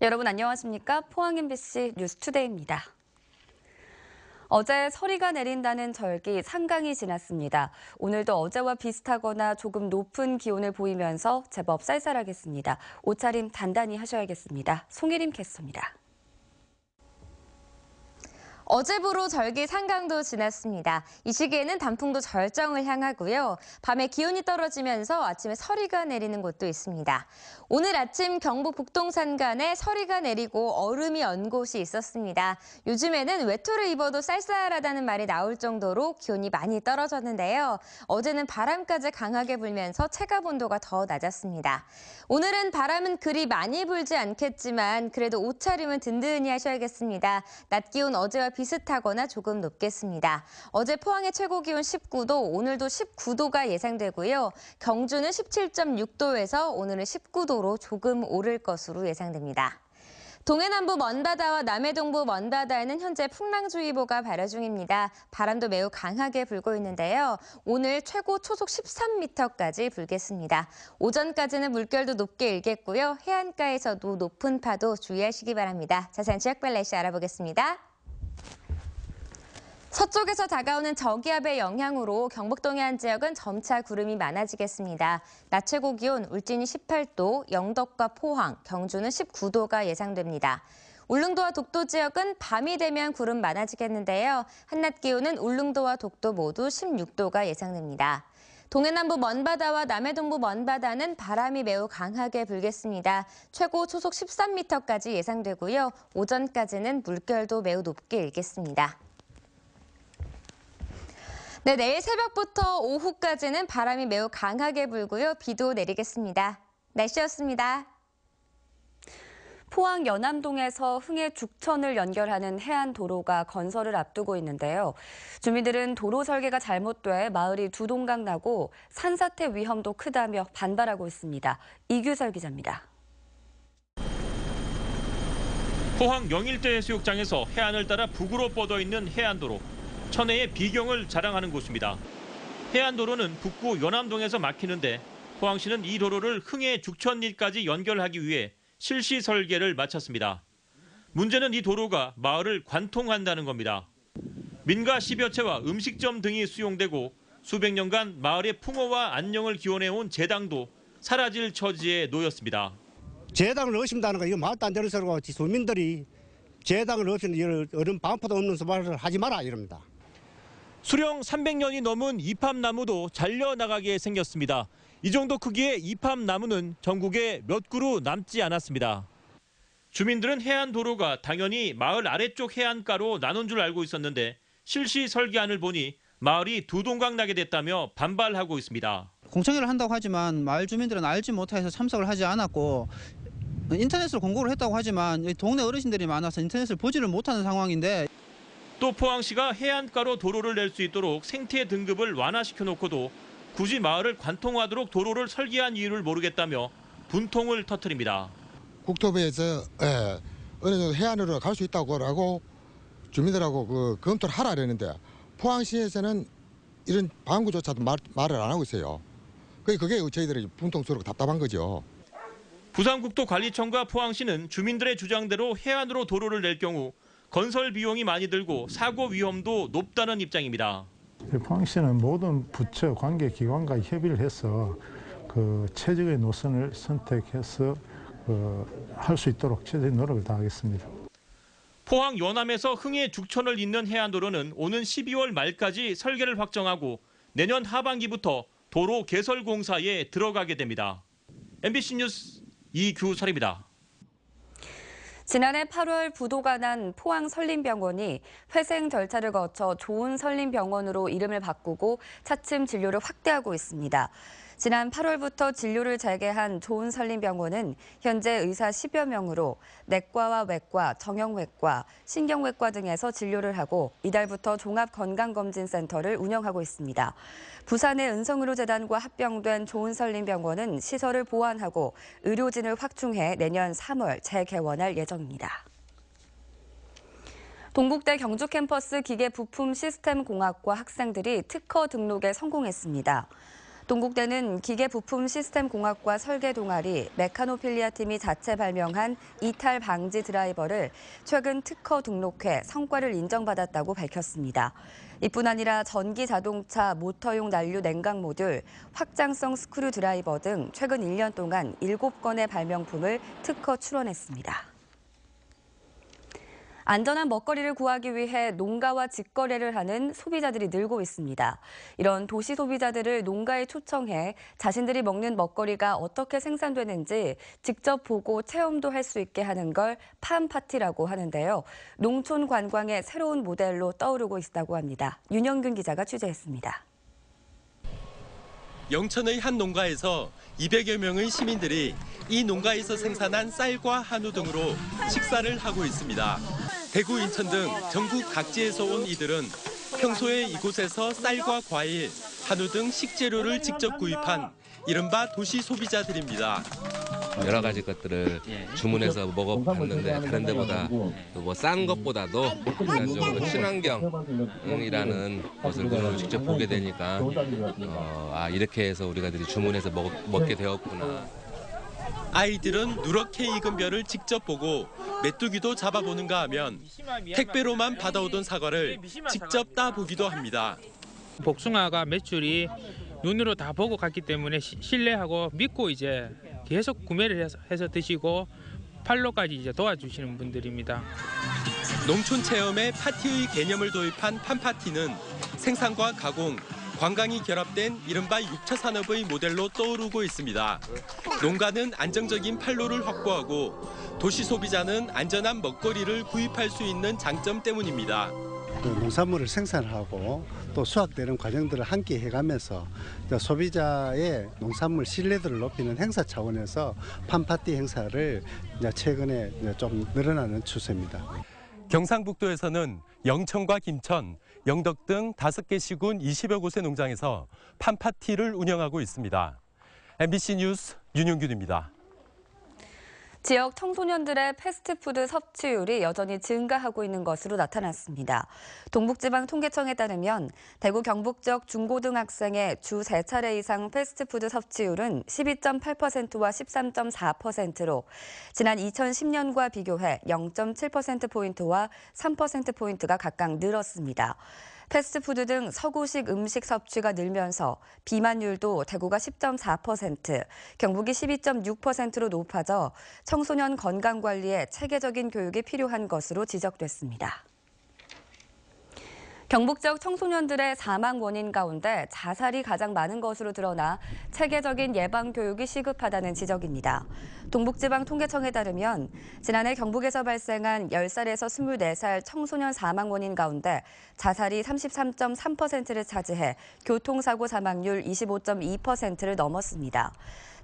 여러분 안녕하십니까? 포항 MBC 뉴스투데이입니다. 어제 서리가 내린다는 절기 상강이 지났습니다. 오늘도 어제와 비슷하거나 조금 높은 기온을 보이면서 제법 쌀쌀하겠습니다. 옷차림 단단히 하셔야겠습니다. 송혜림 캐스터입니다. 어제부로 절기 상강도 지났습니다. 이 시기에는 단풍도 절정을 향하고요. 밤에 기온이 떨어지면서 아침에 서리가 내리는 곳도 있습니다. 오늘 아침 경북 북동산간에 서리가 내리고 얼음이 언 곳이 있었습니다. 요즘에는 외투를 입어도 쌀쌀하다는 말이 나올 정도로 기온이 많이 떨어졌는데요. 어제는 바람까지 강하게 불면서 체감 온도가 더 낮았습니다. 오늘은 바람은 그리 많이 불지 않겠지만 그래도 옷차림은 든든히 하셔야겠습니다. 낮 기온 어제와 비슷하거나 조금 높겠습니다. 어제 포항의 최고 기온 19도, 오늘도 19도가 예상되고요. 경주는 17.6도에서 오늘은 19도로 조금 오를 것으로 예상됩니다. 동해남부 먼바다와 남해동부 먼바다에는 현재 풍랑주의보가 발효 중입니다. 바람도 매우 강하게 불고 있는데요. 오늘 최고 초속 13m까지 불겠습니다. 오전까지는 물결도 높게 일겠고요. 해안가에서도 높은 파도 주의하시기 바랍니다. 자세한 지역별 날씨 알아보겠습니다. 서쪽에서 다가오는 저기압의 영향으로 경북 동해안 지역은 점차 구름이 많아지겠습니다. 낮 최고 기온 울진이 18도, 영덕과 포항, 경주는 19도가 예상됩니다. 울릉도와 독도 지역은 밤이 되면 구름 많아지겠는데요. 한낮 기온은 울릉도와 독도 모두 16도가 예상됩니다. 동해남부 먼바다와 남해동부 먼바다는 바람이 매우 강하게 불겠습니다. 최고 초속 13m까지 예상되고요. 오전까지는 물결도 매우 높게 일겠습니다. 네, 내일 새벽부터 오후까지는 바람이 매우 강하게 불고요. 비도 내리겠습니다. 날씨였습니다. 포항 연암동에서 흥해 죽천을 연결하는 해안도로가 건설을 앞두고 있는데요. 주민들은 도로 설계가 잘못돼 마을이 두 동강 나고 산사태 위험도 크다며 반발하고 있습니다. 이규설 기자입니다. 포항 영일대 해수욕장에서 해안을 따라 북으로 뻗어 있는 해안도로. 천혜의 비경을 자랑하는 곳입니다. 해안도로는 북구 연암동에서 막히는데 포항시는 이 도로를 흥해 죽천리까지 연결하기 위해 실시 설계를 마쳤습니다. 문제는 이 도로가 마을을 관통한다는 겁니다. 민가 10여 채와 음식점 등이 수용되고 수백 년간 마을의 풍어와 안녕을 기원해온 제당도 사라질 처지에 놓였습니다. 제당을 넣으신다는 거 이거 말도 안 되는 소리고 주민들이 제당을 넣으시는 어른 반포도 없는 소말을 하지 마라 이럽니다. 수령 300년이 넘은 이팝나무도 잘려나가게 생겼습니다. 이 정도 크기의 이팝나무는 전국에 몇 그루 남지 않았습니다. 주민들은 해안도로가 당연히 마을 아래쪽 해안가로 나눈 줄 알고 있었는데 실시 설계안을 보니 마을이 두 동강 나게 됐다며 반발하고 있습니다. 공청회를 한다고 하지만 마을 주민들은 알지 못해서 참석을 하지 않았고 인터넷으로 공고를 했다고 하지만 동네 어르신들이 많아서 인터넷을 보지를 못하는 상황인데 또 포항시가 해안가로 도로를 낼 수 있도록 생태 등급을 완화시켜 놓고도 굳이 마을을 관통하도록 도로를 설계한 이유를 모르겠다며 분통을 터뜨립니다. 국토부에서 어느 정도 해안으로 갈 수 있다고 하고 주민들하고 검토를 하라 그랬는데 포항시에서는 이런 방구조차도 말을 안 하고 있어요. 그게 저희들이 분통스럽고 답답한 거죠. 부산국토관리청과 포항시는 주민들의 주장대로 해안으로 도로를 낼 경우 건설 비용이 많이 들고 사고 위험도 높다는 입장입니다. 포항시는 모든 부처 관계 기관과 협의를 해서 최적의 노선을 선택해서 할 수 있도록 최대의 노력을 다하겠습니다. 포항 연암에서 흥해 죽천을 잇는 해안도로는 오는 12월 말까지 설계를 확정하고 내년 하반기부터 도로 개설 공사에 들어가게 됩니다. MBC 뉴스 이규설입니다. 지난해 8월 부도가 난 포항 설림병원이 회생 절차를 거쳐 좋은 설림병원으로 이름을 바꾸고 차츰 진료를 확대하고 있습니다. 지난 8월부터 진료를 재개한 좋은 설림병원은 현재 의사 10여 명으로 내과와 외과, 정형외과, 신경외과 등에서 진료를 하고 이달부터 종합건강검진센터를 운영하고 있습니다. 부산의 은성의료 재단과 합병된 좋은 설림병원은 시설을 보완하고 의료진을 확충해 내년 3월 재개원할 예정입니다. 동국대 경주 캠퍼스 기계 부품 시스템 공학과 학생들이 특허 등록에 성공했습니다. 동국대는 기계부품 시스템공학과 설계 동아리 메카노필리아 팀이 자체 발명한 이탈 방지 드라이버를 최근 특허 등록해 성과를 인정받았다고 밝혔습니다. 이뿐 아니라 전기 자동차 모터용 난류 냉각 모듈, 확장성 스크류 드라이버 등 최근 1년 동안 7건의 발명품을 특허 출원했습니다. 안전한 먹거리를 구하기 위해 농가와 직거래를 하는 소비자들이 늘고 있습니다. 이런 도시 소비자들을 농가에 초청해 자신들이 먹는 먹거리가 어떻게 생산되는지 직접 보고 체험도 할 수 있게 하는 걸 팜파티라고 하는데요. 농촌 관광의 새로운 모델로 떠오르고 있다고 합니다. 윤영균 기자가 취재했습니다. 영천의 한 농가에서 200여 명의 시민들이 이 농가에서 생산한 쌀과 한우 등으로 식사를 하고 있습니다. 대구, 인천 등 전국 각지에서 온 이들은 평소에 이곳에서 쌀과 과일, 한우 등 식재료를 직접 구입한 이른바 도시 소비자들입니다. 여러 가지 것들을 주문해서 먹어봤는데 다른 데보다 뭐 싼 것보다도 일반적으로 친환경이라는 것을 직접 보게 되니까 이렇게 해서 우리가 주문해서 먹게 되었구나. 아이들은 누렇게 익은 벼를 직접 보고 메뚜기도 잡아보는가 하면 택배로만 받아오던 사과를 직접 따보기도 합니다. 복숭아가 매출이 눈으로 다 보고 갔기 때문에 신뢰하고 믿고 이제 계속 구매를 해서 드시고 팔로까지 이제 도와주시는 분들입니다. 농촌 체험에 파티의 개념을 도입한 팜파티는 생산과 가공, 관광이 결합된 이른바 6차 산업의 모델로 떠오르고 있습니다. 농가는 안정적인 판로를 확보하고 도시 소비자는 안전한 먹거리를 구입할 수 있는 장점 때문입니다. 농산물을 생산하고 또 수확되는 과정들을 함께 해가면서 소비자의 농산물 신뢰도를 높이는 행사 차원에서 팜파티 행사를 최근에 좀 늘어나는 추세입니다. 경상북도에서는 영천과 김천, 영덕 등 5개 시군 20여 곳의 농장에서 팜파티를 운영하고 있습니다. MBC 뉴스 윤용균입니다. 지역 청소년들의 패스트푸드 섭취율이 여전히 증가하고 있는 것으로 나타났습니다. 동북지방통계청에 따르면 대구 경북 지역 중고등학생의 주 3차례 이상 패스트푸드 섭취율은 12.8%와 13.4%로 지난 2010년과 비교해 0.7%포인트와 3%포인트가 각각 늘었습니다. 패스트푸드 등 서구식 음식 섭취가 늘면서 비만율도 대구가 10.4%, 경북이 12.6%로 높아져 청소년 건강관리에 체계적인 교육이 필요한 것으로 지적됐습니다. 경북 지역 청소년들의 사망 원인 가운데 자살이 가장 많은 것으로 드러나 체계적인 예방 교육이 시급하다는 지적입니다. 동북지방통계청에 따르면 지난해 경북에서 발생한 10살에서 24살 청소년 사망 원인 가운데 자살이 33.3%를 차지해 교통사고 사망률 25.2%를 넘었습니다.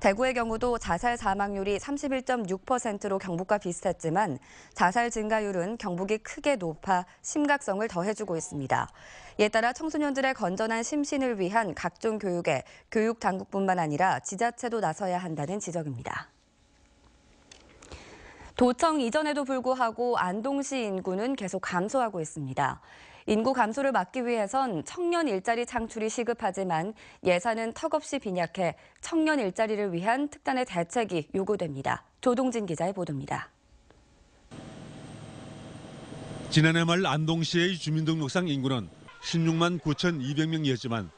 대구의 경우도 자살 사망률이 31.6%로 경북과 비슷했지만 자살 증가율은 경북이 크게 높아 심각성을 더해주고 있습니다. 이에 따라 청소년들의 건전한 심신을 위한 각종 교육에 교육 당국뿐만 아니라 지자체도 나서야 한다는 지적입니다. 도청 이전에도 불구하고 안동시 인구는 계속 감소하고 있습니다. 인구 감소를 막기 위해선 청년 일자리 창출이 시급하지만 예산은 턱없이 빈약해 청년 일자리를 위한 특단의 대책이 요구됩니다. 조동진 기자의 보도입니다. 지난해 말 안동시의 주민등록상 인구는 16만 9,200명이었지만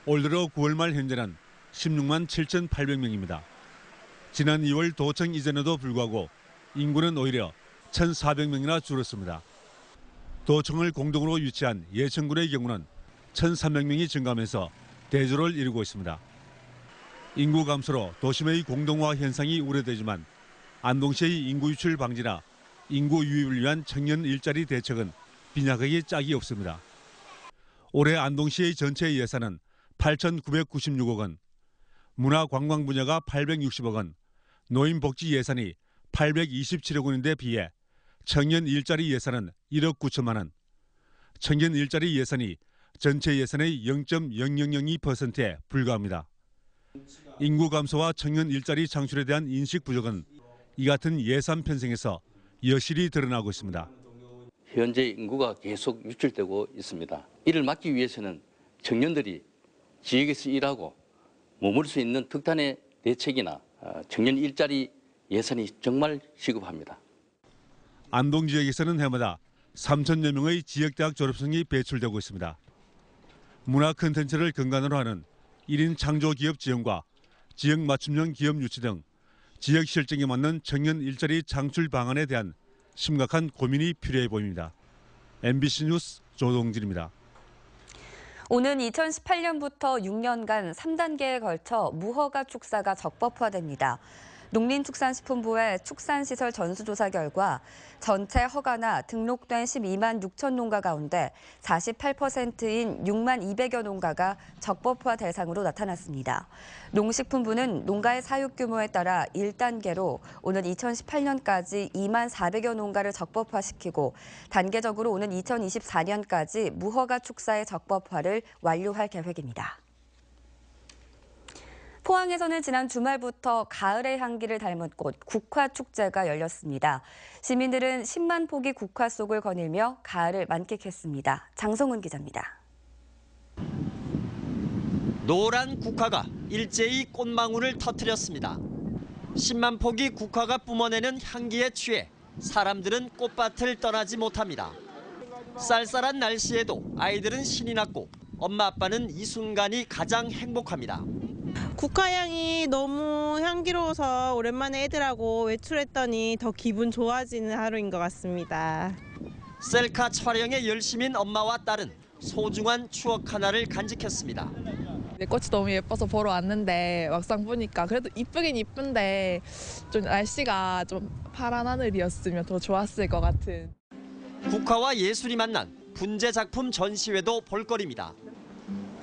올 들어 9월 말 현재는 16만 7,800명입니다. 지난 2월 도청 이전에도 불구하고 인구는 오히려 1,400명이나 줄었습니다. 도청을 공동으로 유치한 예천군의 경우는 1,300명이 증가하면서 대조를 이루고 있습니다. 인구 감소로 도심의 공동화 현상이 우려되지만 안동시의 인구 유출 방지나 인구 유입을 위한 청년 일자리 대책은 빈약하게 짝이 없습니다. 올해 안동시의 전체 예산은 8,996억 원, 문화관광 분야가 860억 원, 노인복지 예산이 827억 원인데 비해 청년 일자리 예산은 1억 9천만 원, 청년 일자리 예산이 전체 예산의 0.0002%에 불과합니다. 인구 감소와 청년 일자리 창출에 대한 인식 부족은 이 같은 예산 편성에서 여실히 드러나고 있습니다. 현재 인구가 계속 유출되고 있습니다. 이를 막기 위해서는 청년들이 지역에서 일하고 머물 수 있는 특단의 대책이나 청년 일자리 예산이 정말 시급합니다. 안동 지역에서는 해마다 3,000여 명의 지역대학 졸업생이 배출되고 있습니다. 문화 콘텐츠를 근간으로 하는 1인 창조기업 지원과 지역 맞춤형 기업 유치 등 지역 실정에 맞는 청년 일자리 창출 방안에 대한 심각한 고민이 필요해 보입니다. MBC 뉴스 조동진입니다. 오는 2018년부터 6년간 3단계에 걸쳐 무허가 축사가 적법화됩니다. 농林축산식품부의 축산시설 전수조사 결과 전체 허가나 등록된 12만 6천 농가 가운데 48%인 6만 200여 농가가 적법화 대상으로 나타났습니다. 농식품부는 농가의 사육 규모에 따라 1단계로 오는 2018년까지 2만 400여 농가를 적법화시키고 단계적으로 오는 2024년까지 무허가 축사의 적법화를 완료할 계획입니다. 포항에서는 지난 주말부터 가을의 향기를 닮은 꽃 국화축제가 열렸습니다. 시민들은 10만 포기 국화 속을 거닐며 가을을 만끽했습니다. 장성훈 기자입니다. 노란 국화가 일제히 꽃망울을 터뜨렸습니다. 10만 포기 국화가 뿜어내는 향기에 취해 사람들은 꽃밭을 떠나지 못합니다. 쌀쌀한 날씨에도 아이들은 신이 났고 엄마 아빠는 이 순간이 가장 행복합니다. 국화향이 너무 향기로워서 오랜만에 애들하고 외출했더니 더 기분 좋아지는 하루인 것 같습니다. 셀카 촬영에 열심인 엄마와 딸은 소중한 추억 하나를 간직했습니다. 꽃이 너무 예뻐서 보러 왔는데 막상 보니까 그래도 이쁘긴 이쁜데 좀 날씨가 좀 파란 하늘이었으면 더 좋았을 것 같은. 국화와 예술이 만난 분재 작품 전시회도 볼거리입니다.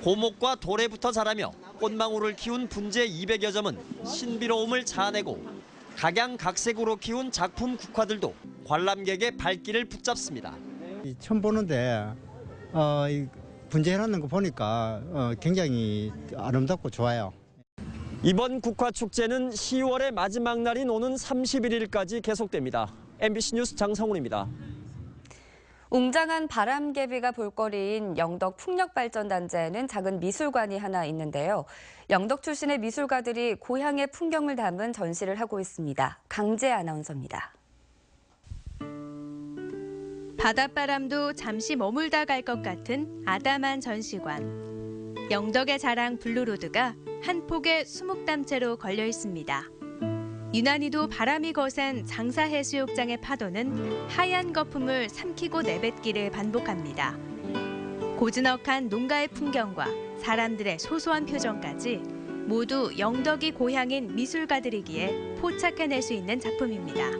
고목과 돌에부터 자라며 꽃망울을 키운 분재 200여 점은 신비로움을 자아내고 각양각색으로 키운 작품 국화들도 관람객의 발길을 붙잡습니다. 처음 보는데 분재해놓는 거 보니까 굉장히 아름답고 좋아요. 이번 국화축제는 10월의 마지막 날인 오는 31일까지 계속됩니다. MBC 뉴스 장성훈입니다. 웅장한 바람개비가 볼거리인 영덕 풍력발전단지에는 작은 미술관이 하나 있는데요. 영덕 출신의 미술가들이 고향의 풍경을 담은 전시를 하고 있습니다. 강재 아나운서입니다. 바닷바람도 잠시 머물다 갈 것 같은 아담한 전시관. 영덕의 자랑 블루로드가 한 폭의 수묵담채로 걸려 있습니다. 유난히도 바람이 거센 장사해수욕장의 파도는 하얀 거품을 삼키고 내뱉기를 반복합니다. 고즈넉한 농가의 풍경과 사람들의 소소한 표정까지 모두 영덕이 고향인 미술가들이기에 포착해낼 수 있는 작품입니다.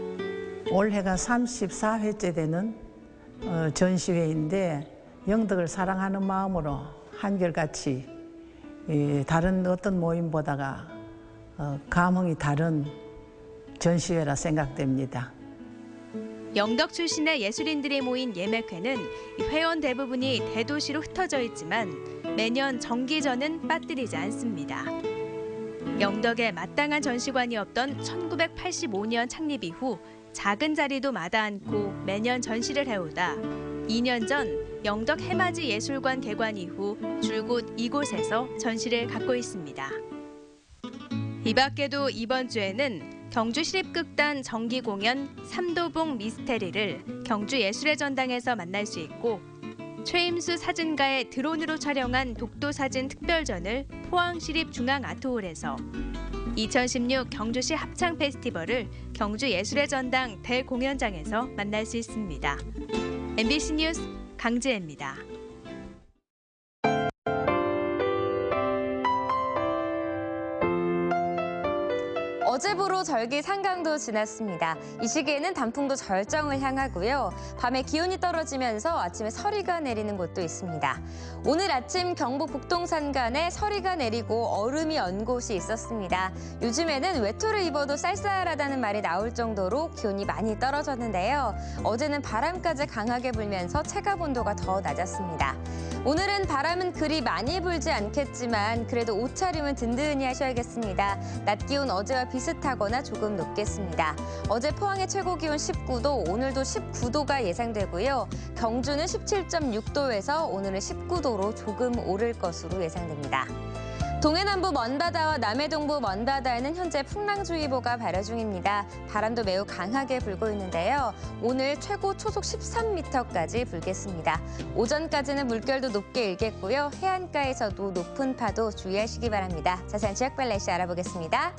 올해가 34회째 되는 전시회인데 영덕을 사랑하는 마음으로 한결같이 다른 어떤 모임보다가 감흥이 다른 전시회라 생각됩니다. 영덕 출신의 예술인들이 모인 예맥회는 회원 대부분이 대도시로 흩어져 있지만 매년 정기전은 빠뜨리지 않습니다. 영덕에 마땅한 전시관이 없던 1985년 창립 이후 작은 자리도 마다 않고 매년 전시를 해오다 2년 전 영덕 해맞이 예술관 개관 이후 줄곧 이곳에서 전시를 갖고 있습니다. 이 밖에도 이번 주에는 경주시립극단 정기공연 삼도봉 미스테리를 경주예술의 전당에서 만날 수 있고 최임수 사진가의 드론으로 촬영한 독도사진 특별전을 포항시립중앙아트홀에서 2016 경주시 합창페스티벌을 경주예술의 전당 대공연장에서 만날 수 있습니다. MBC 뉴스 강지혜입니다. 어제부로 절기 상강도 지났습니다. 이 시기에는 단풍도 절정을 향하고요. 밤에 기온이 떨어지면서 아침에 서리가 내리는 곳도 있습니다. 오늘 아침 경북 북동산간에 서리가 내리고 얼음이 언 곳이 있었습니다. 요즘에는 외투를 입어도 쌀쌀하다는 말이 나올 정도로 기온이 많이 떨어졌는데요. 어제는 바람까지 강하게 불면서 체감 온도가 더 낮았습니다. 오늘은 바람은 그리 많이 불지 않겠지만 그래도 옷차림은 든든히 하셔야겠습니다. 낮 기온 어제와 비슷하거나 조금 높겠습니다. 어제 포항의 최고 기온 19도, 오늘도 19도가 예상되고요. 경주는 17.6도에서 오늘은 19도로 조금 오를 것으로 예상됩니다. 동해남부 먼바다와 남해동부 먼바다에는 현재 풍랑주의보가 발효 중입니다. 바람도 매우 강하게 불고 있는데요. 오늘 최고 초속 13m까지 불겠습니다. 오전까지는 물결도 높게 일겠고요. 해안가에서도 높은 파도 주의하시기 바랍니다. 자세한 지역별 날씨 알아보겠습니다.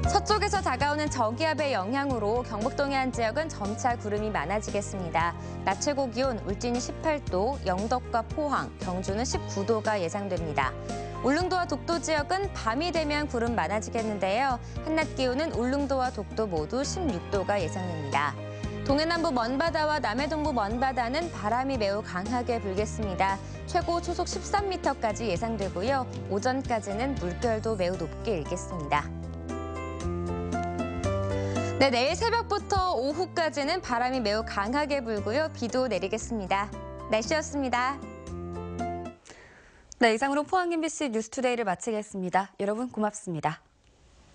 서쪽에서 다가오는 저기압의 영향으로 경북 동해안 지역은 점차 구름이 많아지겠습니다. 낮 최고 기온 울진이 18도, 영덕과 포항, 경주는 19도가 예상됩니다. 울릉도와 독도 지역은 밤이 되면 구름 많아지겠는데요. 한낮 기온은 울릉도와 독도 모두 16도가 예상됩니다. 동해남부 먼바다와 남해동부 먼바다는 바람이 매우 강하게 불겠습니다. 최고 초속 13m까지 예상되고요. 오전까지는 물결도 매우 높게 일겠습니다. 네, 내일 새벽부터 오후까지는 바람이 매우 강하게 불고요. 비도 내리겠습니다. 날씨였습니다. 네, 이상으로 포항 MBC 뉴스투데이를 마치겠습니다. 여러분 고맙습니다.